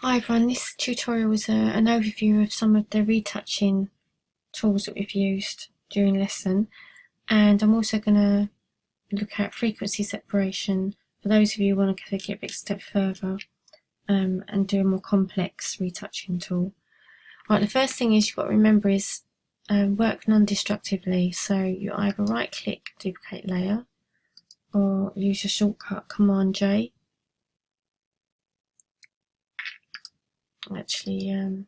Hi everyone, this tutorial is an overview of some of the retouching tools that we've used during lesson, and I'm also going to look at frequency separation for those of you who want to take it a bit step further and do a more complex retouching tool. Right, the first thing is you've got to remember is work non-destructively, so you either right click duplicate layer or use your shortcut Command J. Actually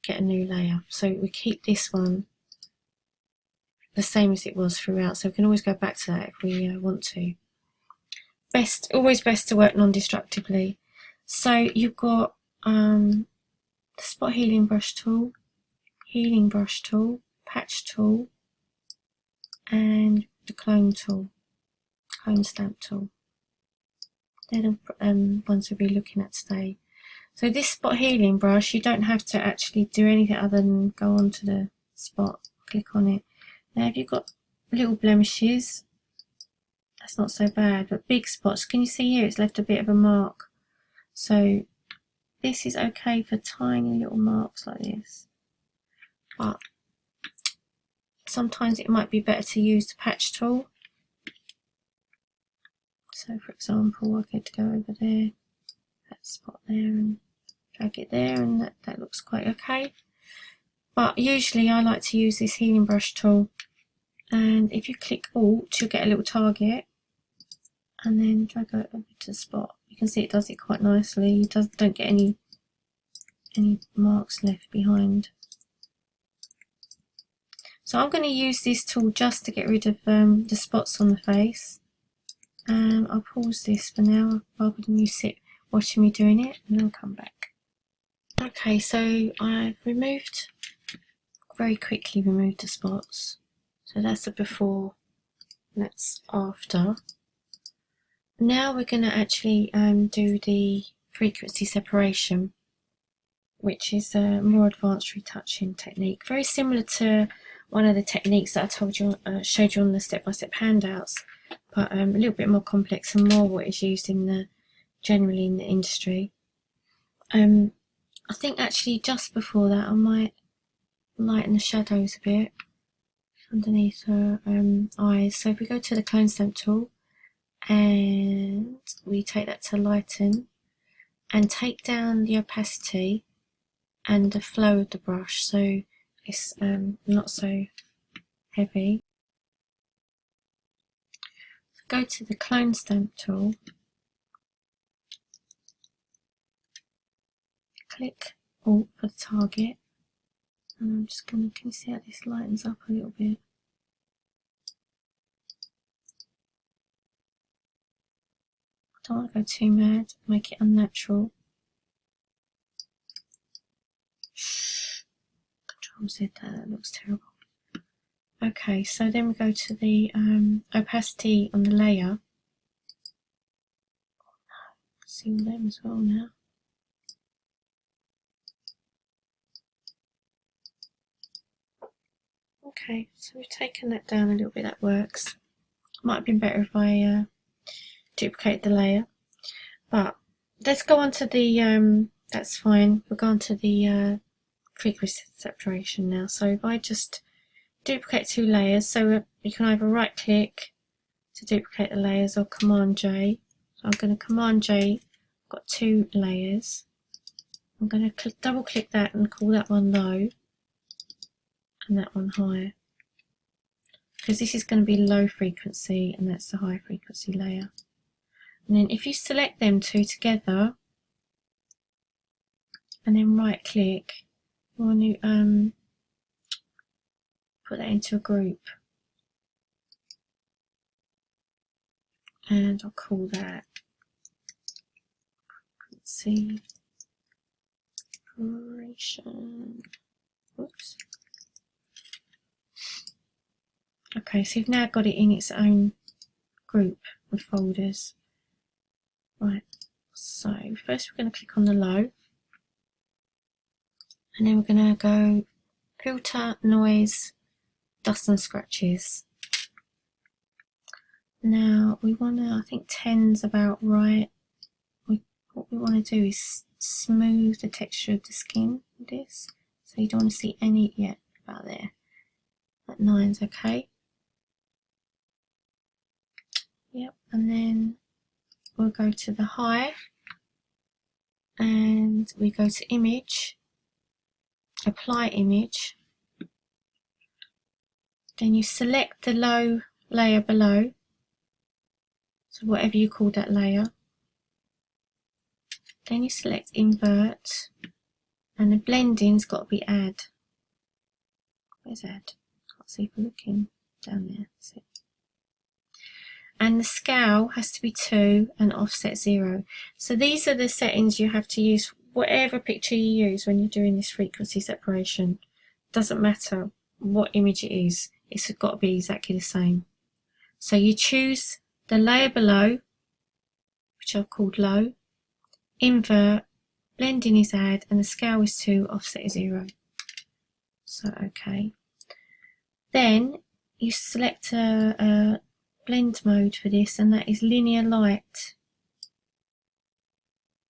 get a new layer, so we keep this one the same as it was throughout, so we can always go back to that if we want to. Always best to work non-destructively. So you've got the spot healing brush tool, patch tool, and the clone stamp tool. They're the ones we'll be looking at today. So this spot healing brush, you don't have to actually do anything other than go onto the spot, click on it. Now if you've got little blemishes, that's not so bad, but big spots, can you see here it's left a bit of a mark? So this is okay for tiny little marks like this, but sometimes it might be better to use the patch tool. So for example, I get to go over there, that spot there, and drag it there, and that looks quite okay. But usually I like to use this healing brush tool, and if you click Alt you'll get a little target and then drag it over to the spot. You can see it does it quite nicely. You don't get any marks left behind. So I'm going to use this tool just to get rid of the spots on the face. I'll pause this for now rather than you sit watching me doing it, and I'll come back. Okay, so I've very quickly removed the spots. So that's the before, that's after. Now we're going to actually do the frequency separation, which is a more advanced retouching technique. Very similar to one of the techniques that I showed you on the step-by-step handouts, but a little bit more complex and more what is used generally in the industry. I think actually just before that I might lighten the shadows a bit underneath her eyes. So if we go to the clone stamp tool and we take that to lighten and take down the opacity and the flow of the brush so it's not so heavy. So go to the clone stamp tool, click Alt for the target, and I'm just going to, can you see how this lightens up a little bit? I don't want to go too mad, make it unnatural. Control Z, that looks terrible. Okay, so then we go to the opacity on the layer. See them as well now. Okay, so we've taken that down a little bit, that works. Might have been better if I duplicate the layer, but let's go on to the, that's fine, we'll go on to the frequency separation now. So if I just duplicate two layers, so you can either right click to duplicate the layers or Command J. So I'm going to Command J, I've got two layers. I'm going to double click that and call that one low and that one higher, because this is going to be low frequency and that's the high frequency layer. And then if you select them two together and then right click, you want to put that into a group, and I'll call that frequency separation. Oops. Okay, so you've now got it in its own group with folders. Right, so first we're going to click on the low, and then we're going to go filter, noise, dust and scratches. Now we want to, I think 10's about right. What what we want to do is smooth the texture of the skin with this. So you don't want to see any yet, about there. That 9's okay. Yep, and then we'll go to the high and we go to image, apply image. Then you select the low layer below, so whatever you call that layer. Then you select invert, and the blending's got to be add. Where's add? Can't see if we're looking down there. That's it. And the scale has to be 2 and offset 0. So these are the settings you have to use, whatever picture you use when you're doing this frequency separation. Doesn't matter what image it is, it's got to be exactly the same. So you choose the layer below, which I've called low, invert, blending is add, and the scale is 2, offset is 0. So okay. Then you select a blend mode for this, and that is linear light.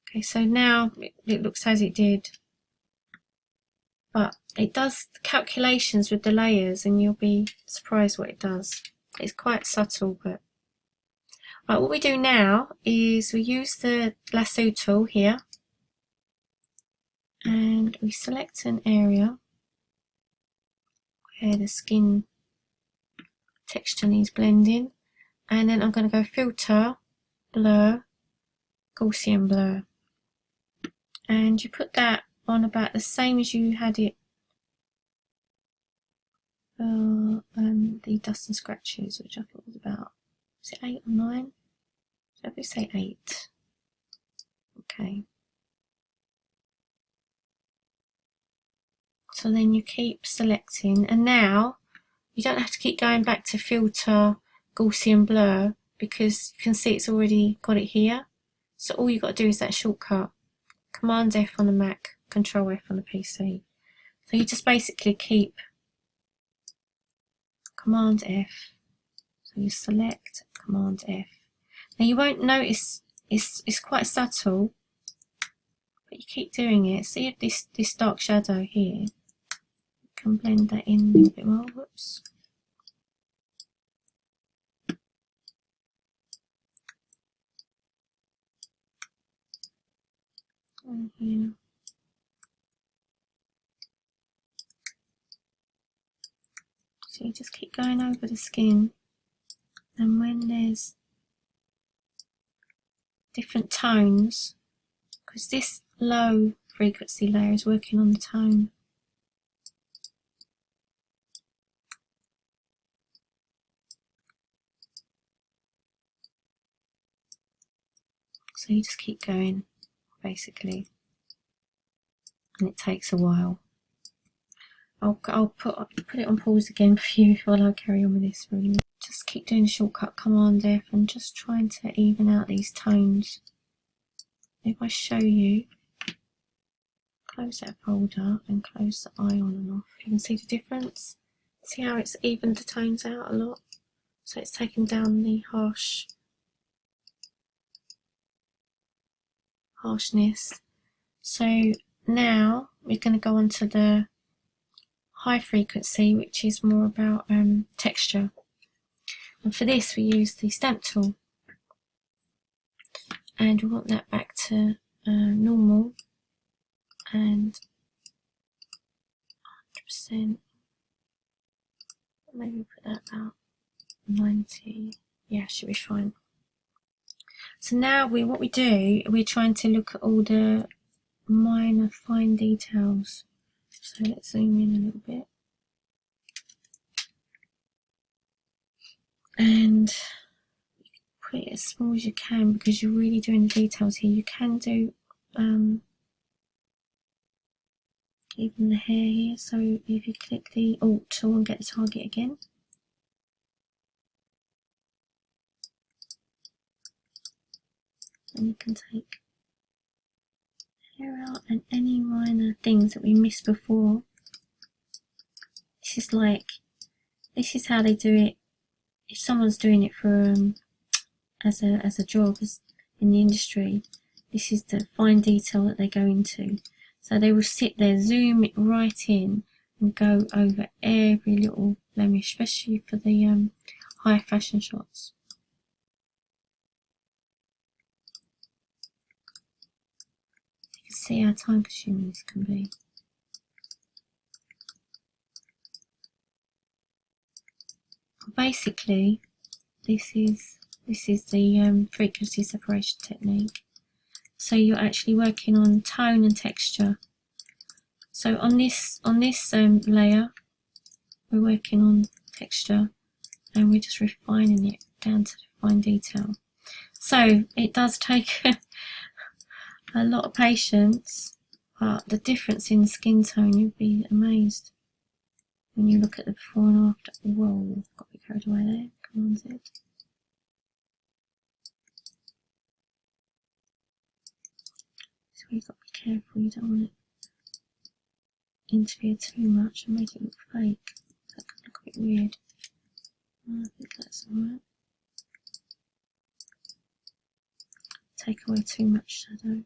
Okay, so now it looks as it did, but it does calculations with the layers and you'll be surprised what it does. It's quite subtle, but right, what we do now is we use the lasso tool here and we select an area where the skin texture needs blending, and then I'm going to go filter, blur, Gaussian blur, and you put that on about the same as you had it the dust and scratches, which I thought was about, is it 8 or 9? So if we say 8, okay. So then you keep selecting, and now you don't have to keep going back to filter, Gaussian blur, because you can see it's already got it here. So all you've got to do is that shortcut, Command F on the Mac, Control F on the PC. So you just basically keep Command F. So you select Command F. Now you won't notice it's quite subtle, but you keep doing it. See if this dark shadow here, you can blend that in a little bit more. Whoops. And here. So you just keep going over the skin, and when there's different tones, because this low frequency layer is working on the tone. So you just keep going, basically, and it takes a while. I'll put it on pause again for you while I carry on with this for a minute. Just keep doing the shortcut Command F and just trying to even out these tones. If I show you, close that folder and close the eye on and off, you can see the difference. See how it's evened the tones out a lot? So it's taken down the harshness. So now we're going to go on to the high frequency, which is more about texture. And for this we use the stamp tool, and we want that back to normal and 100%. Maybe put that about 90. Yeah, should be fine. So now what we do, we're trying to look at all the minor fine details. So let's zoom in a little bit. And put it as small as you can, because you're really doing the details here. You can do even the hair here. So if you click the Alt tool and get the target again, and you can take hair out and any minor things that we missed before. This is how they do it if someone's doing it for as a job in the industry. this is the fine detail that they go into. So they will sit there, zoom it right in and go over every little blemish, especially for the high fashion shots. You can see how time consuming this can be. Basically, this is the frequency separation technique. So you're actually working on tone and texture. So on this layer, we're working on texture, and we're just refining it down to the fine detail. So it does take a lot of patience, but the difference in the skin tone, you'll be amazed when you look at the before and after. Whoa, got to be carried away there. Come on, Zed. So you've got to be careful, you don't want it interfere too much and make it look fake. That could look a bit weird. I think that's alright. Take away too much shadow.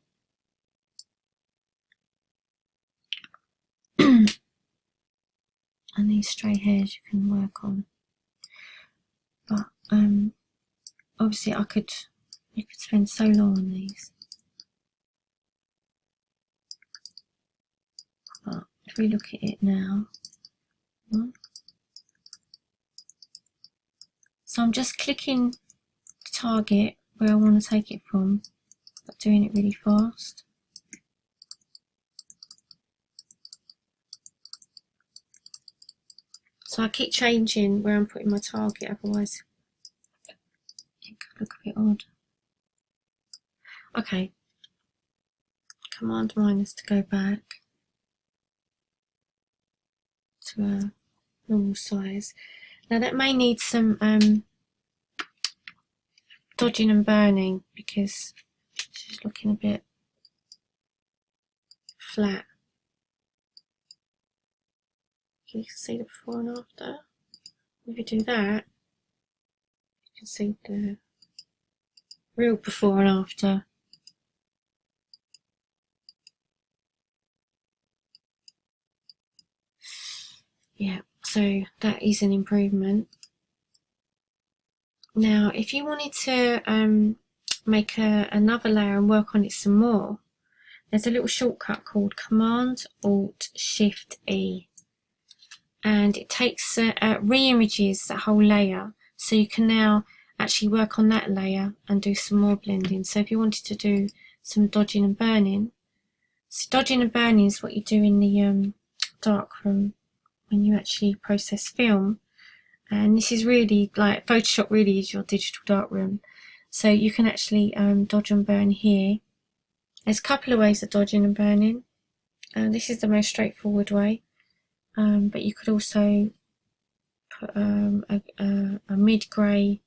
And these stray hairs you can work on. But obviously you could spend so long on these. But if we look at it now, so I'm just clicking the target where I want to take it from, but doing it really fast. So I keep changing where I'm putting my target, otherwise it could look a bit odd. Okay, Command minus to go back to a normal size. Now that may need some dodging and burning because she's looking a bit flat. You can see the before and after. If you do that, you can see the real before and after. Yeah, so that is an improvement. Now, if you wanted to make another layer and work on it some more, there's a little shortcut called Command Alt Shift E. And it takes re-images that whole layer, so you can now actually work on that layer and do some more blending. So if you wanted to do some dodging and burning, so dodging and burning is what you do in the darkroom when you actually process film, and this is really like Photoshop really is your digital darkroom. So you can actually dodge and burn here. There's a couple of ways of dodging and burning. This is the most straightforward way. But you could also put a mid-grey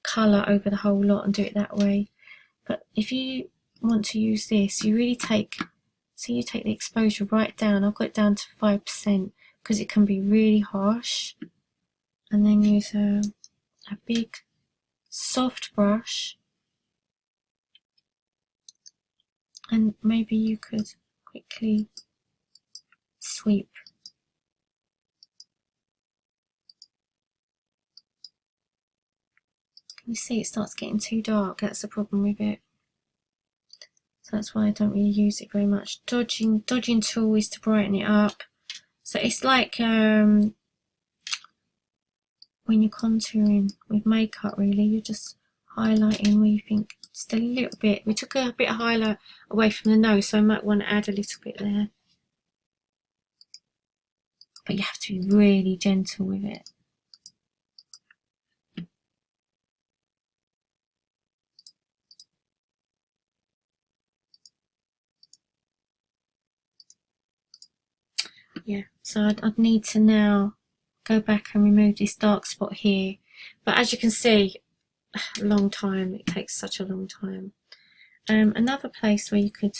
colour over the whole lot and do it that way. But if you want to use this, you really take the exposure right down. I've got it down to 5% because it can be really harsh. And then use a big soft brush, and maybe you could quickly sweep. You see it starts getting too dark, that's the problem with it. So that's why I don't really use it very much. Dodging tool is to brighten it up. So it's like when you're contouring with makeup really, you're just highlighting where you think just a little bit. We took a bit of highlight away from the nose, so I might want to add a little bit there. But you have to be really gentle with it. Yeah, so I'd need to now go back and remove this dark spot here. But as you can see, a long time, it takes such a long time. Another place where you could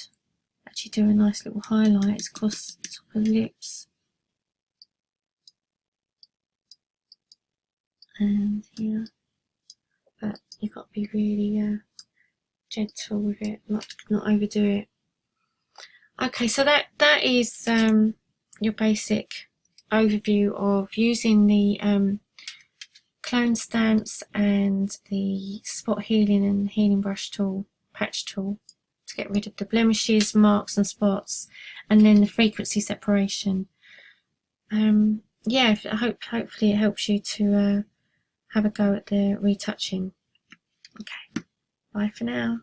actually do a nice little highlight is across the top of the lips. And here. But you've got to be really gentle with it, not overdo it. Okay, so that is your basic overview of using the clone stamps and the spot healing and healing brush tool, patch tool, to get rid of the blemishes, marks and spots, and then the frequency separation. Yeah, hopefully it helps you to have a go at the retouching. Okay, bye for now.